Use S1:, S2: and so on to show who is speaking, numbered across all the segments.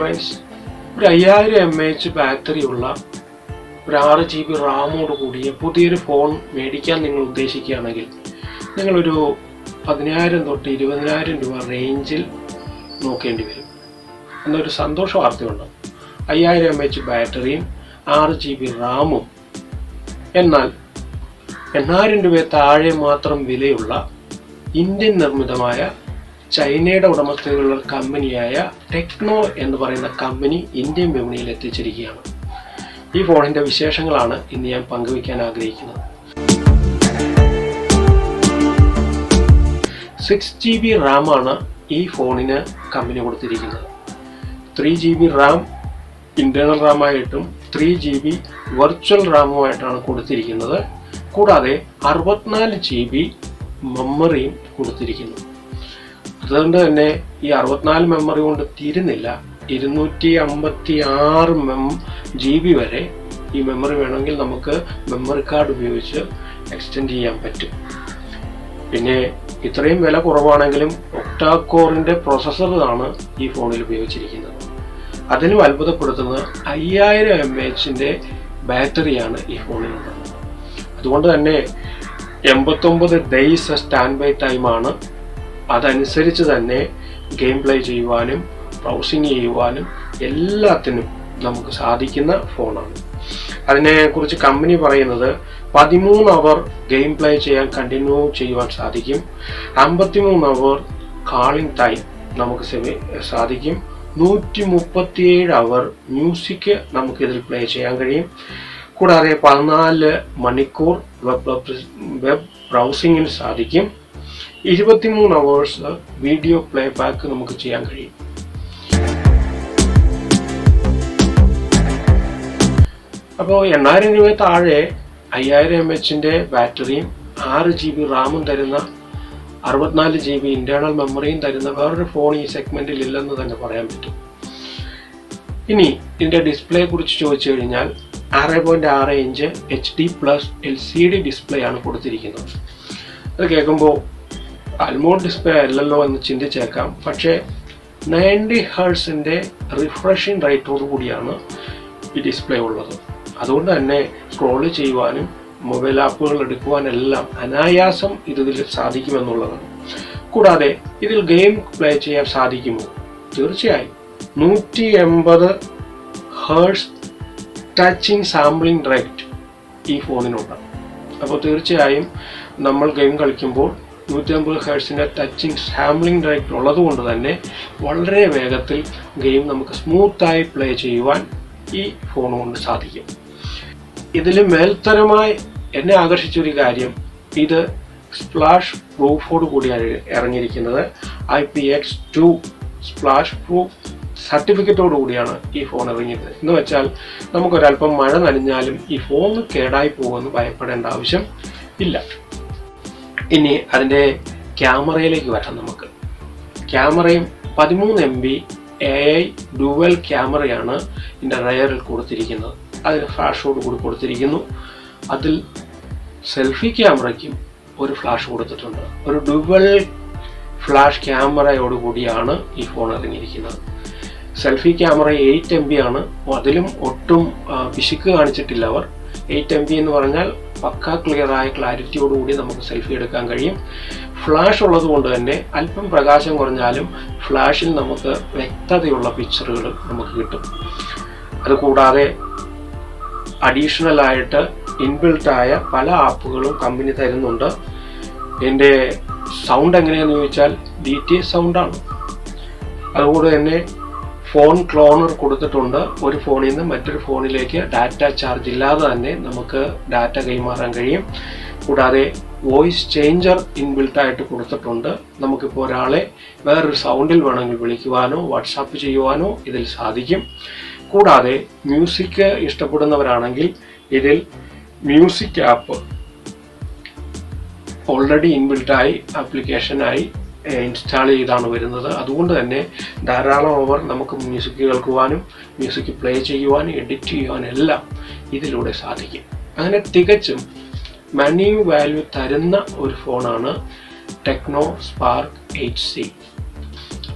S1: Friends, ഒരു 5000 mAh ബാറ്ററിയുള്ള ഒരു 6 GB റാമോട് കൂടിയ പുതിയൊരു ഫോൺ മേടിക്കാൻ നിങ്ങൾ ഉദ്ദേശിക്കുകയാണെങ്കിൽ നിങ്ങളൊരു 10,000 തൊട്ട് 20,000 രൂപ റേഞ്ചിൽ നോക്കേണ്ടി വരും. എന്നൊരു സന്തോഷ വാർത്തയുണ്ട്. 5000 mAh ബാറ്ററിയും 6 GB റാമും, എന്നാൽ 8,000 രൂപ താഴെ മാത്രം വിലയുള്ള ഇന്ത്യൻ നിർമ്മിതമായ ചൈനയുടെ ഉടമസ്ഥതയിലുള്ള കമ്പനിയായ ടെക്നോ എന്ന് പറയുന്ന കമ്പനി ഇന്ത്യൻ വിപണിയിൽ എത്തിച്ചിരിക്കുകയാണ്. ഈ ഫോണിൻ്റെ വിശേഷങ്ങളാണ് ഇന്ന് ഞാൻ പങ്കുവയ്ക്കാൻ ആഗ്രഹിക്കുന്നത്. 6 GB റാമാണ് ഈ ഫോണിന് കമ്പനി കൊടുത്തിരിക്കുന്നത്. 3 GB റാം ഇന്റേണൽ റാമായിട്ടും 3 GB വെർച്വൽ റാമുമായിട്ടാണ് കൊടുത്തിരിക്കുന്നത്. കൂടാതെ 64 GB മെമ്മറിയും കൊടുത്തിരിക്കുന്നു. അതുകൊണ്ട് തന്നെ ഈ 64 മെമ്മറി കൊണ്ട് തീരുന്നില്ല. 256 GB വരെ ഈ മെമ്മറി വേണമെങ്കിൽ നമുക്ക് മെമ്മറി കാർഡ് ഉപയോഗിച്ച് എക്സ്റ്റെൻഡ് ചെയ്യാൻ പറ്റും. പിന്നെ ഇത്രയും വില കുറവാണെങ്കിലും ഒക്ടാ കോറിന്റെ പ്രോസസ്സറാണ് ഈ ഫോണിൽ ഉപയോഗിച്ചിരിക്കുന്നത്. അതിനും അത്ഭുതപ്പെടുത്തുന്നത് 5000 mAh ബാറ്ററിയാണ് ഈ ഫോണിലുള്ളത്. അതുകൊണ്ട് തന്നെ 89 ഡേയ്സ് സ്റ്റാൻഡ് ബൈ ടൈമാണ്. അതനുസരിച്ച് തന്നെ ഗെയിം പ്ലേ ചെയ്യുവാനും ബ്രൗസിങ് ചെയ്യുവാനും എല്ലാത്തിനും നമുക്ക് സാധിക്കുന്ന ഫോണാണ്. അതിനെക്കുറിച്ച് കമ്പനി പറയുന്നത് 13 അവർ ഗെയിം പ്ലേ ചെയ്യാൻ കണ്ടിന്യൂ ചെയ്യുവാൻ സാധിക്കും. 53 അവർ കാളിംഗ് ടൈം നമുക്ക് സാധിക്കും. 137 അവർ മ്യൂസിക് നമുക്കിതിൽ പ്ലേ ചെയ്യാൻ കഴിയും. കൂടാതെ 14 മണിക്കൂർ വെബ് ബ്രൗസിങ്ങിന് സാധിക്കും. 23 അവേഴ്സ് വീഡിയോ പ്ലേബാക്ക് നമുക്ക് ചെയ്യാൻ കഴിയും. അപ്പോൾ 8,000 രൂപ താഴെ 5000 mAh ബാറ്ററിയും 6 GB റാമും തരുന്ന 64 GB ഇന്റേണൽ മെമ്മറിയും തരുന്ന വേറൊരു ഫോൺ ഈ സെഗ്മെന്റിൽ ഇല്ലെന്ന് തന്നെ പറയാൻ പറ്റും. ഇനി ഇതിന്റെ ഡിസ്പ്ലേയെ കുറിച്ച് ചോദിച്ചു കഴിഞ്ഞാൽ 6.6 ഇഞ്ച് HD+ LCD ഡിസ്പ്ലേ ആണ് കൊടുത്തിരിക്കുന്നത്. അത് കേൾക്കുമ്പോൾ അൽമോഡ് ഡിസ്പ്ലേ അല്ലല്ലോ എന്ന് ചിന്തിച്ചേക്കാം. പക്ഷേ 90 Hz റിഫ്രഷിംഗ് റേറ്റോടു കൂടിയാണ് ഈ ഡിസ്പ്ലേ ഉള്ളത്. അതുകൊണ്ട് തന്നെ സ്ക്രോൾ ചെയ്യുവാനും മൊബൈൽ ആപ്പുകൾ എടുക്കുവാനെല്ലാം അനായാസം ഇതിൽ സാധിക്കുമെന്നുള്ളതാണ്. കൂടാതെ ഇതിൽ ഗെയിം പ്ലേ ചെയ്യാൻ സാധിക്കുമോ? തീർച്ചയായും. 180 Hz ടച്ചിങ് സാമ്പിളിംഗ് റേറ്റ് ഈ ഫോണിനുണ്ട്. അപ്പോൾ തീർച്ചയായും നമ്മൾ ഗെയിം കളിക്കുമ്പോൾ 150 Hz ടച്ചിങ് സാമ്പിളിംഗ് റേറ്റ് ഉള്ളത് കൊണ്ട് തന്നെ വളരെ വേഗത്തിൽ ഗെയിം നമുക്ക് സ്മൂത്തായി പ്ലേ ചെയ്യുവാൻ ഈ ഫോൺ കൊണ്ട് സാധിക്കും. ഇതിൽ മേൽത്തരമായി എന്നെ ആകർഷിച്ചൊരു കാര്യം, ഇത് സ്പ്ലാഷ് പ്രൂഫോട് കൂടിയാണ് ഇറങ്ങിയിരിക്കുന്നത്. IPX2 സ്പ്ലാഷ് പ്രൂഫ് സർട്ടിഫിക്കറ്റോട് കൂടിയാണ് ഈ ഫോൺ ഇറങ്ങിയത്. എന്ന് വെച്ചാൽ നമുക്കൊരല്പം മഴ നനഞ്ഞാലും ഈ ഫോൺ കേടായി പോകുമെന്ന് ഭയപ്പെടേണ്ട ആവശ്യം ഇല്ല. ഇനി അതിൻ്റെ ക്യാമറയിലേക്ക് വരാം. നമുക്ക് ക്യാമറയും 13 MB AI ഡുവൽ ക്യാമറയാണ് ഇതിൻ്റെ റയറിൽ കൊടുത്തിരിക്കുന്നത്. അതിന് ഫ്ലാഷോട് കൂടി കൊടുത്തിരിക്കുന്നു. അതിൽ സെൽഫി ക്യാമറയ്ക്കും ഒരു ഫ്ലാഷ് കൊടുത്തിട്ടുണ്ട്. ഒരു ഡുവൽ ഫ്ലാഷ് ക്യാമറയോട് കൂടിയാണ് ഈ ഫോൺ ഇറങ്ങിയിരിക്കുന്നത്. സെൽഫി ക്യാമറ 8 MB ആണ്. അതിലും ഒട്ടും പിശുക്ക് കാണിച്ചിട്ടില്ല അവർ. 8 MB എന്ന് പറഞ്ഞാൽ പക്കാ ക്ലിയറായ ക്ലാരിറ്റിയോടുകൂടി നമുക്ക് സെൽഫി എടുക്കാൻ കഴിയും. ഫ്ലാഷ് ഉള്ളത് കൊണ്ട് തന്നെ അല്പം പ്രകാശം കുറഞ്ഞാലും ഫ്ലാഷിൽ നമുക്ക് വ്യക്തതയുള്ള പിക്ചറുകൾ നമുക്ക് കിട്ടും. അതുകൂടാതെ അഡീഷണൽ ആയിട്ട് ഇൻബിൽട്ടായ പല ആപ്പുകളും കമ്പനി തരുന്നുണ്ട്. എൻ്റെ സൗണ്ട് എങ്ങനെയാണെന്ന് ചോദിച്ചാൽ DTS സൗണ്ടാണ്. അതുകൊണ്ട് തന്നെ ഫോൺ ക്ലോണർ കൊടുത്തിട്ടുണ്ട്. ഒരു ഫോണിൽ നിന്ന് മറ്റൊരു ഫോണിലേക്ക് ഡാറ്റ ചാർജ് ഇല്ലാതെ തന്നെ നമുക്ക് ഡാറ്റ കൈമാറാൻ കഴിയും. കൂടാതെ വോയിസ് ചേഞ്ചർ ഇൻബിൽട്ടായിട്ട് കൊടുത്തിട്ടുണ്ട്. നമുക്കിപ്പോൾ ഒരാളെ വേറൊരു സൗണ്ടിൽ വേണമെങ്കിൽ വിളിക്കുവാനോ വാട്സാപ്പ് ചെയ്യുവാനോ ഇതിൽ സാധിക്കും. കൂടാതെ മ്യൂസിക് ഇഷ്ടപ്പെടുന്നവരാണെങ്കിൽ ഇതിൽ മ്യൂസിക് ആപ്പ് ഓൾറെഡി ഇൻബിൽട്ടായി ആപ്ലിക്കേഷനായി ഇൻസ്റ്റാൾ ചെയ്താണ് വരുന്നത്. അതുകൊണ്ട് തന്നെ ധാരാളം അവർ നമുക്ക് മ്യൂസിക് കേൾക്കുവാനും മ്യൂസിക് പ്ലേ ചെയ്യുവാനും എഡിറ്റ് ചെയ്യുവാനും എല്ലാം ഇതിലൂടെ സാധിക്കും. അങ്ങനെ തികച്ചും മണി വാല്യൂ തരുന്ന ഒരു ഫോണാണ് ടെക്നോ സ്പാർക്ക് 8C.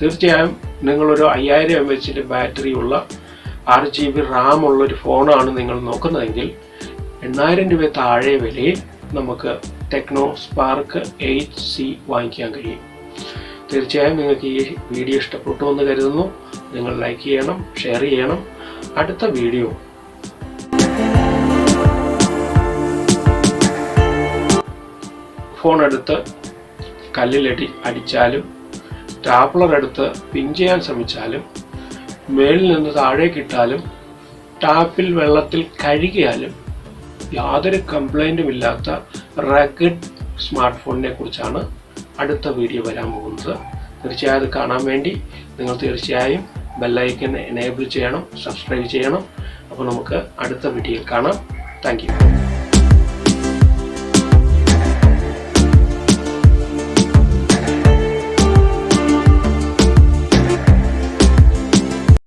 S1: തീർച്ചയായും നിങ്ങളൊരു 5000 mAh ബാറ്ററി ഉള്ള 6GB റാം ഉള്ളൊരു ഫോണാണ് നിങ്ങൾ നോക്കുന്നതെങ്കിൽ 8000 രൂപ താഴെ വിലയിൽ നമുക്ക് ടെക്നോ സ്പാർക്ക് 8C വാങ്ങിക്കാൻ കഴിയും. തീർച്ചയായും നിങ്ങൾക്ക് ഈ വീഡിയോ ഇഷ്ടപ്പെട്ടു എന്ന് കരുതുന്നു. നിങ്ങൾ ലൈക്ക് ചെയ്യണം, ഷെയർ ചെയ്യണം. അടുത്ത വീഡിയോ ഫോൺ എടുത്ത് കല്ലിലടി അടിച്ചാലും ടാപ്ലർ എടുത്ത് പിൻ ചെയ്യാൻ ശ്രമിച്ചാലും മേളിൽ നിന്ന് താഴേക്ക് ഇട്ടാലും ടാപ്പിൽ വെള്ളത്തിൽ കഴുകിയാലും യാതൊരു കംപ്ലൈൻറ്റും ഇല്ലാത്ത റഗഡ് സ്മാർട്ട് ഫോണിനെ കുറിച്ചാണ് അടുത്ത വീഡിയോ വരാൻ പോകുന്നത്. തീർച്ചയായും അത് കാണാൻ വേണ്ടി നിങ്ങൾ തീർച്ചയായും ബെല്ലൈക്കൺ എനേബിൾ ചെയ്യണം, സബ്സ്ക്രൈബ് ചെയ്യണം. അപ്പോൾ നമുക്ക് അടുത്ത വീഡിയോയിൽ കാണാം. Thank you.